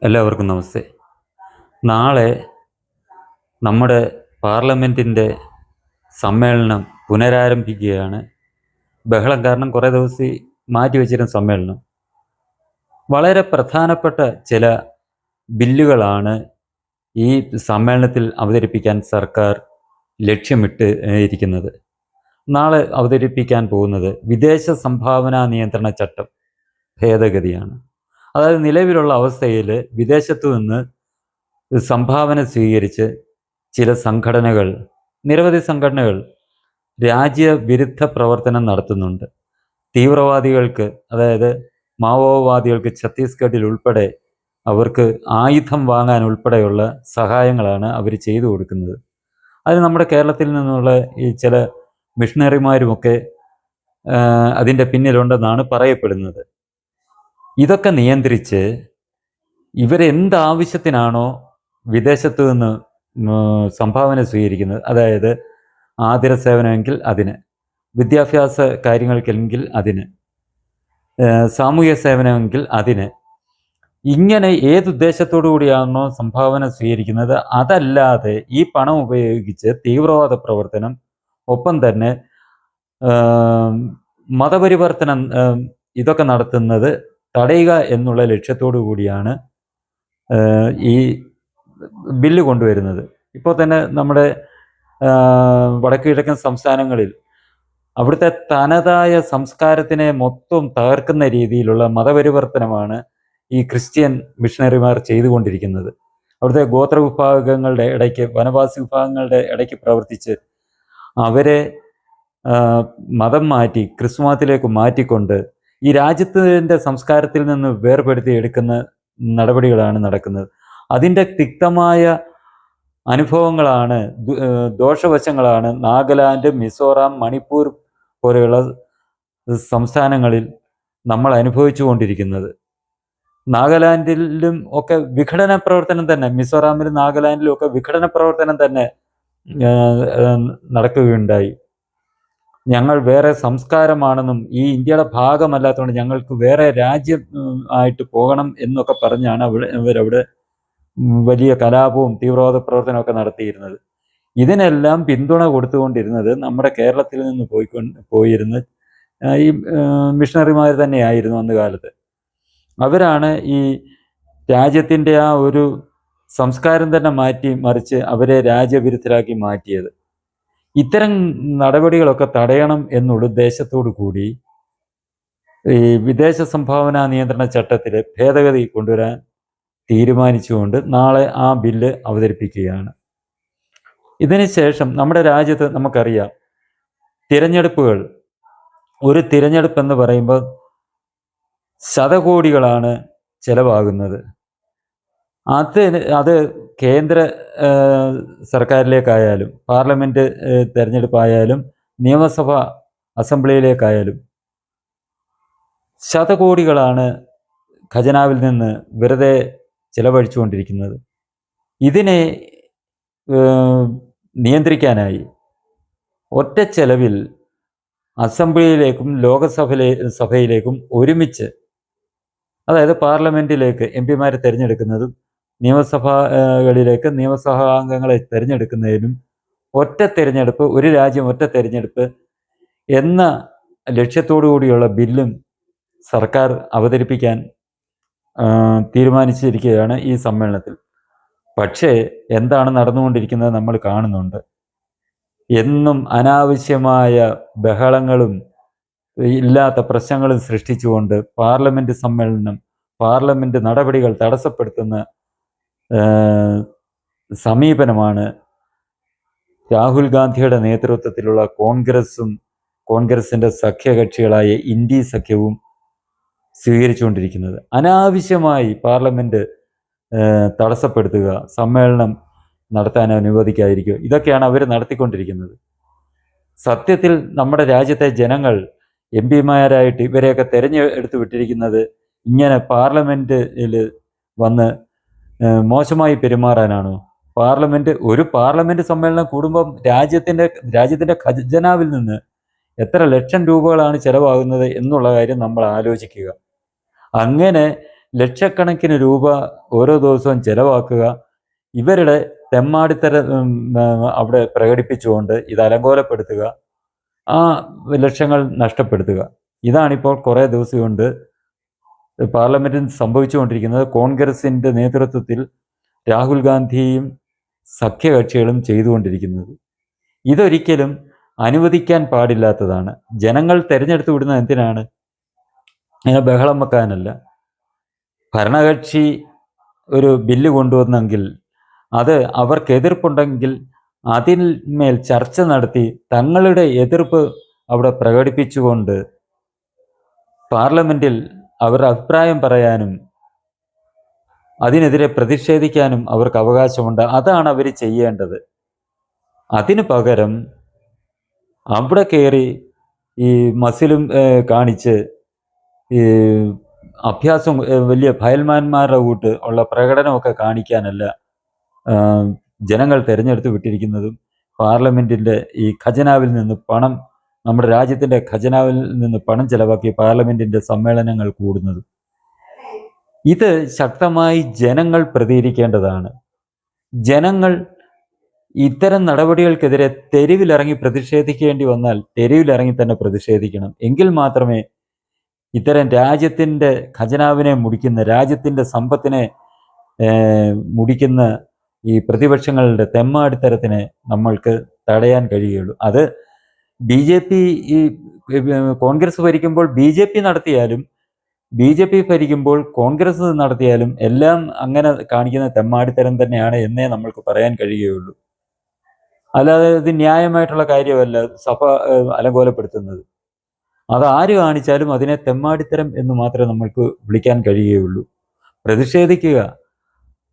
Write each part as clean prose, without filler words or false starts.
എല്ലാവർക്കും നമസ്തേ. നാളെ നമ്മുടെ പാർലമെൻറ്റിൻ്റെ സമ്മേളനം പുനരാരംഭിക്കുകയാണ്. ബഹളം കാരണം കുറേ ദിവസം മാറ്റിവെച്ചിരുന്ന സമ്മേളനം. വളരെ പ്രധാനപ്പെട്ട ചില ബില്ലുകളാണ് ഈ സമ്മേളനത്തിൽ അവതരിപ്പിക്കാൻ സർക്കാർ ലക്ഷ്യമിട്ട് ഇരിക്കുന്നത്. നാളെ അവതരിപ്പിക്കാൻ പോകുന്നത് വിദേശ സംഭാവനാ നിയന്ത്രണ ചട്ടം ഭേദഗതിയാണ്. അതായത് നിലവിലുള്ള അവസ്ഥയിൽ വിദേശത്തു നിന്ന് സംഭാവന സ്വീകരിച്ച് ചില സംഘടനകൾ, നിരവധി സംഘടനകൾ രാജ്യവിരുദ്ധ പ്രവർത്തനം നടത്തുന്നുണ്ട്. തീവ്രവാദികൾക്ക്, അതായത് മാവോവാദികൾക്ക് ഛത്തീസ്ഗഡിൽ ഉൾപ്പെടെ അവർക്ക് ആയുധം വാങ്ങാൻ ഉൾപ്പെടെയുള്ള സഹായങ്ങളാണ് അവർ ചെയ്തു കൊടുക്കുന്നത്. അതിന് നമ്മുടെ കേരളത്തിൽ നിന്നുള്ള ഈ ചില മിഷണറിമാരുമൊക്കെ അതിൻ്റെ പിന്നിലുണ്ടെന്നാണ് പറയപ്പെടുന്നത്. ഇതൊക്കെ നിയന്ത്രിച്ച് ഇവരെന്താവശ്യത്തിനാണോ വിദേശത്തു നിന്ന് സംഭാവന സ്വീകരിക്കുന്നത്, അതായത് ആതിര സേവനമെങ്കിൽ അതിന്, വിദ്യാഭ്യാസ കാര്യങ്ങൾക്കെങ്കിൽ അതിന്, സാമൂഹ്യ സേവനമെങ്കിൽ അതിന്, ഇങ്ങനെ ഏതുദ്ദേശത്തോടു കൂടിയാണോ സംഭാവന സ്വീകരിക്കുന്നത് അതല്ലാതെ ഈ പണം ഉപയോഗിച്ച് തീവ്രവാദ പ്രവർത്തനം, ഒപ്പം തന്നെ മതപരിവർത്തനം ഇതൊക്കെ നടത്തുന്നത് തടയുക എന്നുള്ള ലക്ഷ്യത്തോടു കൂടിയാണ് ഈ ബില്ല് കൊണ്ടുവരുന്നത്. ഇപ്പോൾ തന്നെ നമ്മുടെ വടക്ക് കിഴക്കൻ സംസ്ഥാനങ്ങളിൽ അവിടുത്തെ തനതായ സംസ്കാരത്തിനെ മൊത്തം തകർക്കുന്ന രീതിയിലുള്ള മതപരിവർത്തനമാണ് ഈ ക്രിസ്ത്യൻ മിഷണറിമാർ ചെയ്തുകൊണ്ടിരിക്കുന്നത്. അവിടുത്തെ ഗോത്ര വിഭാഗങ്ങളുടെ ഇടയ്ക്ക്, വനവാസി വിഭാഗങ്ങളുടെ ഇടയ്ക്ക് പ്രവർത്തിച്ച് അവരെ മതം മാറ്റി ക്രിസ്തുമതത്തിലേക്ക് മാറ്റിക്കൊണ്ട് ഈ രാജ്യത്തിൻ്റെ സംസ്കാരത്തിൽ നിന്ന് വേർപെടുത്തി എടുക്കുന്ന നടപടികളാണ് നടക്കുന്നത്. അതിൻ്റെ തിക്തമായ അനുഭവങ്ങളാണ്, ദോഷവശങ്ങളാണ് നാഗാലാൻഡ്, മിസോറാം, മണിപ്പൂർ പോലെയുള്ള സംസ്ഥാനങ്ങളിൽ നമ്മൾ അനുഭവിച്ചു കൊണ്ടിരിക്കുന്നത്. നാഗാലാൻഡിലും ഒക്കെ വിഘടന പ്രവർത്തനം തന്നെ, മിസോറാമിലും നാഗാലാൻഡിലും ഒക്കെ വിഘടന പ്രവർത്തനം തന്നെ നടക്കുകയുണ്ടായി. ഞങ്ങൾ വേറെ സംസ്കാരമാണെന്നും ഈ ഇന്ത്യയുടെ ഭാഗമല്ലാത്തതുകൊണ്ട് ഞങ്ങൾക്ക് വേറെ രാജ്യം ആയിട്ട് പോകണം എന്നൊക്കെ പറഞ്ഞാണ് ഇവരവിടെ വലിയ കലാപവും തീവ്രവാദ പ്രവർത്തനമൊക്കെ നടത്തിയിരുന്നത്. ഇതിനെല്ലാം പിന്തുണ കൊടുത്തുകൊണ്ടിരുന്നത് നമ്മുടെ കേരളത്തിൽ നിന്ന് പോയിരുന്ന ഈ മിഷണറിമാർ തന്നെയായിരുന്നു അന്ന് കാലത്ത്. അവരാണ് ഈ രാജ്യത്തിൻ്റെ ആ ഒരു സംസ്കാരം തന്നെ മാറ്റി മറിച്ച് അവരെ രാജ്യവിരുദ്ധരാക്കി മാറ്റിയത്. ഇത്തരം നടപടികളൊക്കെ തടയണം എന്നുള്ള ഉദ്ദേശത്തോടു കൂടി ഈ വിദേശ സംഭാവനാ നിയന്ത്രണ ചട്ടത്തിൽ ഭേദഗതി കൊണ്ടുവരാൻ തീരുമാനിച്ചുകൊണ്ട് നാളെ ആ ബില്ല് അവതരിപ്പിക്കുകയാണ്. ഇതിന് ശേഷം നമ്മുടെ രാജ്യത്ത് നമുക്കറിയാം, തിരഞ്ഞെടുപ്പുകൾ, ഒരു തിരഞ്ഞെടുപ്പ് എന്ന് പറയുമ്പോൾ ശതകോടികളാണ് ചിലവാകുന്നത്. അത് കേന്ദ്ര സർക്കാരിലേക്കായാലും പാർലമെൻറ്റ് തിരഞ്ഞെടുപ്പായാലും നിയമസഭ അസംബ്ലിയിലേക്കായാലും ശതകോടികളാണ് ഖജനാവിൽ നിന്ന് വെറുതെ ചിലവഴിച്ചുകൊണ്ടിരിക്കുന്നത്. ഇതിനെ നിയന്ത്രിക്കാനായി ഒറ്റ ചെലവിൽ അസംബ്ലിയിലേക്കും സഭയിലേക്കും ഒരുമിച്ച്, അതായത് പാർലമെൻറ്റിലേക്ക് എംപിമാരെ തിരഞ്ഞെടുക്കുന്നതും നിയമസഭകളിലേക്ക് നിയമസഭാംഗങ്ങളെ തിരഞ്ഞെടുക്കുന്നതിനും ഒറ്റ തിരഞ്ഞെടുപ്പ്, ഒരു രാജ്യം ഒറ്റ തിരഞ്ഞെടുപ്പ് എന്ന ലക്ഷ്യത്തോടു കൂടിയുള്ള ബില്ലും സർക്കാർ അവതരിപ്പിക്കാൻ തീരുമാനിച്ചിരിക്കുകയാണ് ഈ സമ്മേളനത്തിൽ. പക്ഷേ എന്താണ് നടന്നുകൊണ്ടിരിക്കുന്നത് നമ്മൾ കാണുന്നുണ്ട്. എന്നും അനാവശ്യമായ ബഹളങ്ങളും ഇല്ലാത്ത പ്രശ്നങ്ങളും സൃഷ്ടിച്ചുകൊണ്ട് പാർലമെൻറ്റ് സമ്മേളനം, പാർലമെൻറ്റ് നടപടികൾ തടസ്സപ്പെടുത്തുന്ന സമീപനമാണ് രാഹുൽ ഗാന്ധിയുടെ നേതൃത്വത്തിലുള്ള കോൺഗ്രസിൻ്റെ സഖ്യകക്ഷികളായ ഇന്ത്യ സഖ്യവും സ്വീകരിച്ചുകൊണ്ടിരിക്കുന്നത്. അനാവശ്യമായി പാർലമെൻറ്റ് തടസ്സപ്പെടുത്തുക, സമ്മേളനം നടത്താൻ അനുവദിക്കാതിരിക്കുക, ഇതൊക്കെയാണ് അവർ നടത്തിക്കൊണ്ടിരിക്കുന്നത്. സത്യത്തിൽ നമ്മുടെ രാജ്യത്തെ ജനങ്ങൾ എംപിമാരായിട്ട് ഇവരെയൊക്കെ തിരഞ്ഞെടുത്ത് വിട്ടിരിക്കുന്നത് ഇങ്ങനെ പാർലമെൻറ്റിൽ വന്ന് മോശമായി പെരുമാറാനാണോ? ഒരു പാർലമെൻറ്റ് സമ്മേളനം കൂടുമ്പം രാജ്യത്തിൻ്റെ ഖജനാവിൽ നിന്ന് എത്ര ലക്ഷം രൂപകളാണ് ചിലവാകുന്നത് എന്നുള്ള കാര്യം നമ്മൾ ആലോചിക്കുക. അങ്ങനെ ലക്ഷക്കണക്കിന് രൂപ ഓരോ ദിവസവും ചെലവാക്കുക, ഇവരുടെ തെമ്മാടിത്തരം അവിടെ പ്രകടിപ്പിച്ചുകൊണ്ട് ഇത് അലങ്കോലപ്പെടുത്തുക, ആ ലക്ഷങ്ങൾ നഷ്ടപ്പെടുത്തുക. ഇതാണിപ്പോൾ കുറേ ദിവസം കൊണ്ട് പാർലമെന്റിൽ സംഭവിച്ചുകൊണ്ടിരിക്കുന്നത്. കോൺഗ്രസിന്റെ നേതൃത്വത്തിൽ രാഹുൽ ഗാന്ധിയും സഖ്യകക്ഷികളും ചെയ്തുകൊണ്ടിരിക്കുന്നത്. ഇതൊരിക്കലും അനുവദിക്കാൻ പാടില്ലാത്തതാണ്. ജനങ്ങൾ തിരഞ്ഞെടുത്ത് വിടുന്നത് എന്തിനാണ്? ഇങ്ങനെ ബഹളം വെക്കാനല്ല. ഭരണകക്ഷി ഒരു ബില്ല് കൊണ്ടുവന്നെങ്കിൽ അത് അവർക്ക് എതിർപ്പുണ്ടെങ്കിൽ അതിന്മേൽ ചർച്ച നടത്തി തങ്ങളുടെ എതിർപ്പ് അവിടെ പ്രകടിപ്പിച്ചുകൊണ്ട് പാർലമെന്റിൽ അവരുടെ അഭിപ്രായം പറയാനും അതിനെതിരെ പ്രതിഷേധിക്കാനും അവർക്ക് അവകാശമുണ്ട്. അതാണ് അവർ ചെയ്യേണ്ടത്. അതിനു പകരം അവിടെ കയറി ഈ മസിലും കാണിച്ച് ഈ അഭ്യാസം വലിയ ഭയൽമാന്മാരുടെ കൂട്ട് ഉള്ള പ്രകടനമൊക്കെ കാണിക്കാനല്ല ജനങ്ങൾ തിരഞ്ഞെടുത്ത് വിട്ടിരിക്കുന്നതും പാർലമെന്റിന്റെ ഈ ഖജനാവിൽ നിന്ന് പണം, നമ്മുടെ രാജ്യത്തിന്റെ ഖജനാവിൽ നിന്ന് പണം ചെലവാക്കി പാർലമെന്റിന്റെ സമ്മേളനങ്ങൾ കൂടുന്നതും. ഇത് ശക്തമായി ജനങ്ങൾ പ്രതികരിക്കേണ്ടതാണ്. ജനങ്ങൾ ഇത്തരം നടപടികൾക്കെതിരെ തെരുവിലിറങ്ങി പ്രതിഷേധിക്കേണ്ടി വന്നാൽ തെരുവിലിറങ്ങി തന്നെ പ്രതിഷേധിക്കണം. എങ്കിൽ മാത്രമേ ഇത്തരം രാജ്യത്തിൻ്റെ ഖജനാവിനെ മുടിക്കുന്ന, രാജ്യത്തിൻ്റെ സമ്പത്തിനെ മുടിക്കുന്ന ഈ പ്രതിപക്ഷങ്ങളുടെ തെമ്മാടിത്തരത്തിനെ നമ്മൾക്ക് തടയാൻ കഴിയുള്ളൂ. അത് BJP, ഈ കോൺഗ്രസ് ഭരിക്കുമ്പോൾ BJP നടത്തിയാലും BJP ഭരിക്കുമ്പോൾ കോൺഗ്രസ് നടത്തിയാലും എല്ലാം അങ്ങനെ കാണിക്കുന്ന തെമ്മാടിത്തരം തന്നെയാണ് എന്നേ നമ്മൾക്ക് പറയാൻ കഴിയുകയുള്ളൂ. അല്ലാതെ ഇത് ന്യായമായിട്ടുള്ള കാര്യമല്ല സഭ അലങ്കോലപ്പെടുത്തുന്നത്. അത് ആര് കാണിച്ചാലും അതിനെ തെമ്മാടിത്തരം എന്ന് മാത്രമേ നമ്മൾക്ക് വിളിക്കാൻ കഴിയുകയുള്ളൂ.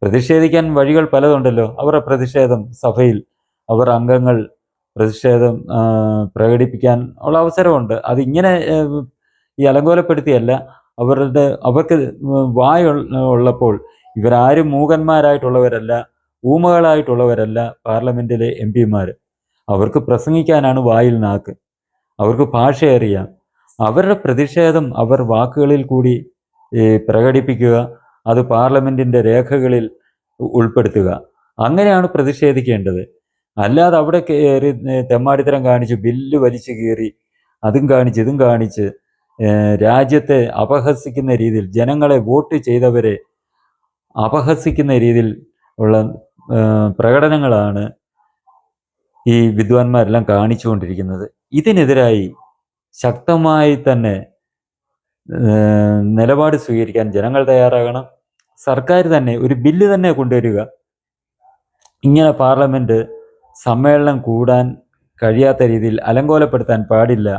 പ്രതിഷേധിക്കാൻ വഴികൾ പലതുണ്ടല്ലോ. അവരുടെ പ്രതിഷേധം സഭയിൽ അവർ അംഗങ്ങൾ പ്രതിഷേധം പ്രകടിപ്പിക്കാൻ ഉള്ള അവസരമുണ്ട്. അതിങ്ങനെ ഈ അലങ്കോലപ്പെടുത്തിയല്ല. അവർക്ക് വായ ഉള്ളപ്പോൾ ഇവരാരും മൂകന്മാരായിട്ടുള്ളവരല്ല, ഊമകളായിട്ടുള്ളവരല്ല പാർലമെന്റിലെ MP-മാർ. അവർക്ക് പ്രസംഗിക്കാനാണ് വായിൽ നാക്ക്, അവർക്ക് ഭാഷ അറിയാം. അവരുടെ പ്രതിഷേധം അവർ വാക്കുകളിൽ കൂടി പ്രകടിപ്പിക്കുക, അത് പാർലമെന്റിന്റെ രേഖകളിൽ ഉൾപ്പെടുത്തുക. അങ്ങനെയാണ് പ്രതിഷേധിക്കേണ്ടത്. അല്ലാതെ അവിടെ കയറി തെമ്മാടിത്തരം കാണിച്ച് ബില്ല് വലിച്ചു കീറി അതും കാണിച്ച് ഇതും കാണിച്ച് രാജ്യത്തെ അപഹസിക്കുന്ന രീതിയിൽ, ജനങ്ങളെ വോട്ട് ചെയ്തവരെ അപഹസിക്കുന്ന രീതിയിൽ ഉള്ള പ്രകടനങ്ങളാണ് ഈ വിദ്വാൻമാരെല്ലാം കാണിച്ചുകൊണ്ടിരിക്കുന്നത്. ഇതിനെതിരായി ശക്തമായി തന്നെ നിലപാട് സ്വീകരിക്കാൻ ജനങ്ങൾ തയ്യാറാകണം. സർക്കാർ തന്നെ ഒരു ബില്ല് തന്നെ കൊണ്ടുവരിക. ഇങ്ങനെ പാർലമെന്റ് സമ്മേളനം കൂടാൻ കഴിയാത്ത രീതിയിൽ അലങ്കോലപ്പെടുത്താൻ പാടില്ല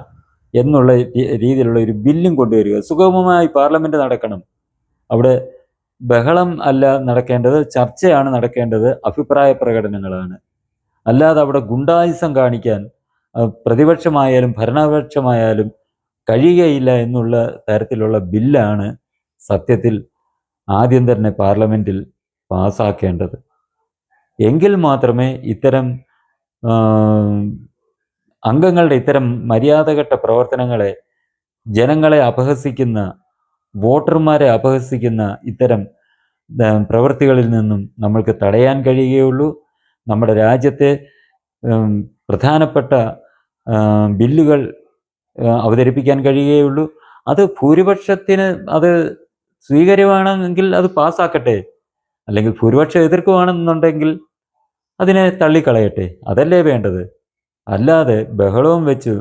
എന്നുള്ള രീതിയിലുള്ള ഒരു ബില്ലും കൊണ്ടുവരിക. സുഗമമായി പാർലമെന്റ് നടക്കണം. അവിടെ ബഹളം അല്ല നടക്കേണ്ടത്, ചർച്ചയാണ് നടക്കേണ്ടത്, അഭിപ്രായ പ്രകടനങ്ങളാണ്. അല്ലാതെ അവിടെ ഗുണ്ടായുസം കാണിക്കാൻ പ്രതിപക്ഷമായാലും ഭരണപക്ഷമായാലും കഴിയുകയില്ല എന്നുള്ള തരത്തിലുള്ള ബില്ലാണ് സത്യത്തിൽ ആദ്യം തന്നെ പാർലമെന്റിൽ പാസ്സാക്കേണ്ടത്. എങ്കിൽ മാത്രമേ ഇത്തരം അംഗങ്ങളുടെ ഇത്തരം മര്യാദഘട്ട പ്രവർത്തനങ്ങളെ, ജനങ്ങളെ അപഹസിക്കുന്ന, വോട്ടർമാരെ അപഹസിക്കുന്ന ഇത്തരം പ്രവൃത്തികളിൽ നിന്നും നമ്മൾക്ക് തടയാൻ കഴിയുകയുള്ളൂ. നമ്മുടെ രാജ്യത്തെ പ്രധാനപ്പെട്ട ബില്ലുകൾ അവതരിപ്പിക്കാൻ കഴിയുകയുള്ളൂ. അത് ഭൂരിപക്ഷത്തിന് അത് സ്വീകാര്യമാണെങ്കിൽ അത് പാസ്സാക്കട്ടെ, അല്ലെങ്കിൽ ഭൂരിപക്ഷം എതിർക്കുകയാണെന്നുണ്ടെങ്കിൽ അതിനെ തള്ളിക്കളയട്ടെ. അതല്ലേ വേണ്ടത്. അല്ലാതെ ബഹളവും വെച്ച്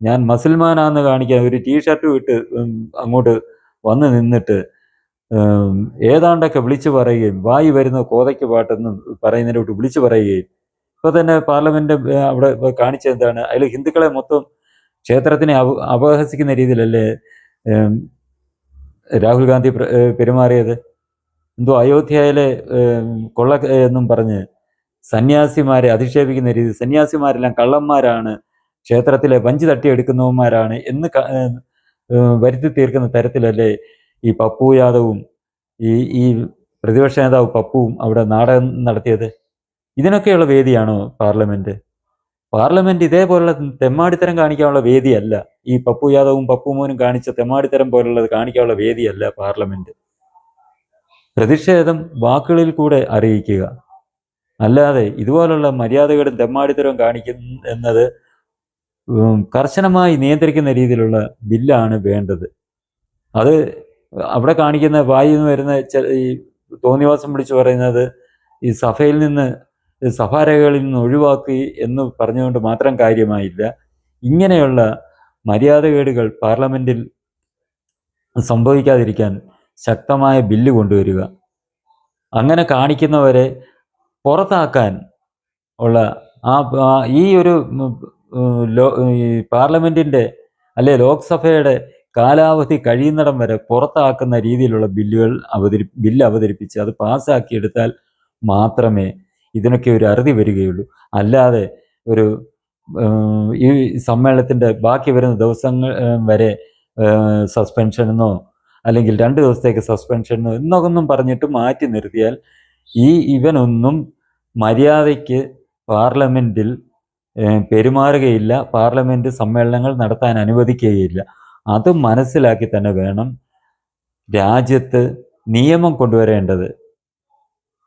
ഞാൻ മുസൽമാനാന്ന് കാണിക്കാൻ ഒരു ടീഷർട്ട് ഇട്ട് അങ്ങോട്ട് വന്ന് നിന്നിട്ട് ഏതാണ്ടൊക്കെ വിളിച്ചു പറയുകയും വായി വരുന്ന കോതയ്ക്ക് പാട്ടെന്ന് പറയുന്നതിനോട്ട് വിളിച്ചു പറയുകയും, ഇപ്പോൾ തന്നെ പാർലമെന്റ് അവിടെ കാണിച്ചത് എന്താണ്? അതിൽ ഹിന്ദുക്കളെ മൊത്തം ക്ഷേത്രത്തിനെ അപഹസിക്കുന്ന രീതിയിലല്ലേ രാഹുൽ ഗാന്ധി പെരുമാറിയത്? എന്തോ അയോധ്യയിലെ കൊള്ള എന്നും പറഞ്ഞ് സന്യാസിമാരെ അധിക്ഷേപിക്കുന്ന രീതി, സന്യാസിമാരെല്ലാം കള്ളന്മാരാണ്, ക്ഷേത്രത്തിലെ വഞ്ചി തട്ടിയെടുക്കുന്നവന്മാരാണ് എന്ന് വരുത്തി തീർക്കുന്ന തരത്തിലല്ലേ ഈ പപ്പു യാദവും ഈ പ്രതിപക്ഷ നേതാവ് പപ്പുവും അവിടെ നാടകം നടത്തിയത്? ഇതിനൊക്കെയുള്ള വേദിയാണോ പാർലമെന്റ്? പാർലമെന്റ് ഇതേപോലുള്ള തെമ്മാടിത്തരം കാണിക്കാനുള്ള വേദിയല്ല. ഈ പപ്പു യാദവും പപ്പു മോനും കാണിച്ച തെമ്മാടിത്തരം പോലുള്ളത് കാണിക്കാനുള്ള വേദിയല്ല പാർലമെന്റ്. പ്രതിഷേധം വാക്കുകളിൽ കൂടെ അറിയിക്കുക. അല്ലാതെ ഇതുപോലുള്ള മര്യാദകളും തെമ്മാടിത്തരവും കാണിക്കുന്നത് കർശനമായി നിയന്ത്രിക്കുന്ന രീതിയിലുള്ള ബില്ലാണ് വേണ്ടത്. അത് അവിടെ കാണിക്കുന്ന വായിൽ നിന്ന് വരുന്ന ഈ തോന്നിവാസം വിളിച്ചു പറയുന്നത് ഈ സഭയിൽ നിന്ന് സഭാരേഖകളിൽ നിന്ന് ഒഴിവാക്കി എന്ന് പറഞ്ഞുകൊണ്ട് മാത്രം കാര്യമായില്ല. ഇങ്ങനെയുള്ള മര്യാദകേടുകൾ പാർലമെന്റിൽ സംഭവിക്കാതിരിക്കാൻ ശക്തമായ ബില്ല് കൊണ്ടുവരിക. അങ്ങനെ കാണിക്കുന്നവരെ പുറത്താക്കാൻ ഉള്ള ഈ ഒരു ഈ പാർലമെന്റിൻ്റെ അല്ലെ ലോക്സഭയുടെ കാലാവധി കഴിയുന്നിടം വരെ പുറത്താക്കുന്ന രീതിയിലുള്ള ബില്ല് അവതരിപ്പിച്ച് അത് പാസ്സാക്കിയെടുത്താൽ മാത്രമേ ഇതിനൊക്കെ ഒരു അറുതി വരികയുള്ളൂ. അല്ലാതെ ഒരു ഈ സമ്മേളനത്തിൻ്റെ ബാക്കി വരുന്ന ദിവസങ്ങൾ വരെ സസ്പെൻഷനെന്നോ അല്ലെങ്കിൽ 2 ദിവസത്തേക്ക് സസ്പെൻഷനെന്നോ എന്നൊന്നും പറഞ്ഞിട്ട് മാറ്റി നിർത്തിയാൽ ഇവനൊന്നും മര്യാദയ്ക്ക് പാർലമെൻറ്റിൽ പെരുമാറുകയില്ല, പാർലമെൻറ്റ് സമ്മേളനങ്ങൾ നടത്താൻ അനുവദിക്കുകയില്ല. അത് മനസ്സിലാക്കി തന്നെ വേണം രാജ്യത്ത് നിയമം കൊണ്ടുവരേണ്ടത്.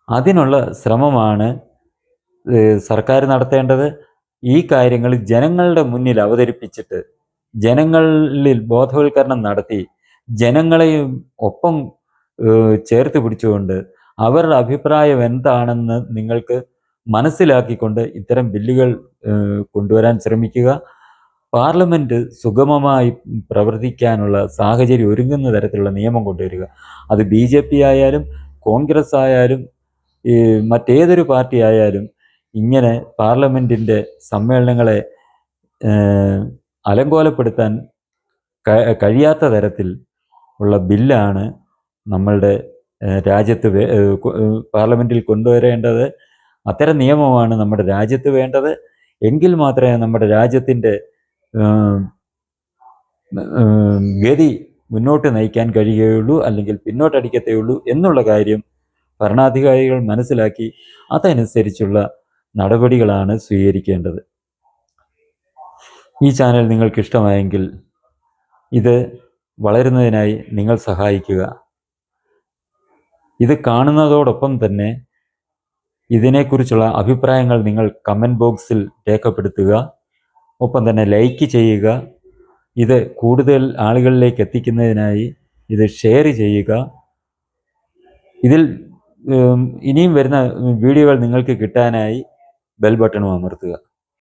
അതിനുള്ള ശ്രമമാണ് സർക്കാർ നടത്തേണ്ടത്. ഈ കാര്യങ്ങൾ ജനങ്ങളുടെ മുന്നിൽ അവതരിപ്പിച്ചിട്ട് ജനങ്ങളിൽ ബോധവൽക്കരണം നടത്തി ജനങ്ങളെയും ഒപ്പം ചേർത്ത് പിടിച്ചുകൊണ്ട് അവരുടെ അഭിപ്രായം എന്താണെന്ന് നിങ്ങൾക്ക് മനസ്സിലാക്കിക്കൊണ്ട് ഇത്തരം ബില്ലുകൾ കൊണ്ടുവരാൻ ശ്രമിക്കുക. പാർലമെൻറ്റ് സുഗമമായി പ്രവർത്തിക്കാനുള്ള സാഹചര്യം ഒരുങ്ങുന്ന തരത്തിലുള്ള നിയമം കൊണ്ടുവരിക. അത് BJP ആയാലും കോൺഗ്രസ് ആയാലും മറ്റേതൊരു പാർട്ടി ആയാലും ഇങ്ങനെ പാർലമെൻറ്റിൻ്റെ സമ്മേളനങ്ങളെ അലങ്കോലപ്പെടുത്താൻ കഴിയാത്ത തരത്തിൽ ഉള്ള ബില്ലാണ് നമ്മളുടെ രാജ്യത്ത് പാർലമെൻറ്റിൽ കൊണ്ടുവരേണ്ടത്. അത്തരം നിയമമാണ് നമ്മുടെ രാജ്യത്ത് വേണ്ടത്. എങ്കിൽ മാത്രമേ നമ്മുടെ രാജ്യത്തിൻ്റെ ഗതി മുന്നോട്ട് നയിക്കാൻ കഴിയുകയുള്ളൂ, അല്ലെങ്കിൽ പിന്നോട്ടടിക്കത്തേയുള്ളൂ എന്നുള്ള കാര്യം ഭരണാധികാരികൾ മനസ്സിലാക്കി അതനുസരിച്ചുള്ള നടപടികളാണ് സ്വീകരിക്കേണ്ടത്. ഈ ചാനൽ നിങ്ങൾക്ക് ഇഷ്ടമായെങ്കിൽ ഇത് വളരുന്നതിനായി നിങ്ങൾ സഹായിക്കുക. ഇത് കാണുന്നതോടൊപ്പം തന്നെ ഇതിനെക്കുറിച്ചുള്ള അഭിപ്രായങ്ങൾ നിങ്ങൾ കമൻറ്റ് ബോക്സിൽ രേഖപ്പെടുത്തുക. ഒപ്പം തന്നെ ലൈക്ക് ചെയ്യുക. ഇത് കൂടുതൽ ആളുകളിലേക്ക് എത്തിക്കുന്നതിനായി ഇത് ഷെയർ ചെയ്യുക. ഇതിൽ ഇനിയും വരുന്ന വീഡിയോകൾ നിങ്ങൾക്ക് കിട്ടാനായി ബെൽ ബട്ടണും അമർത്തുക.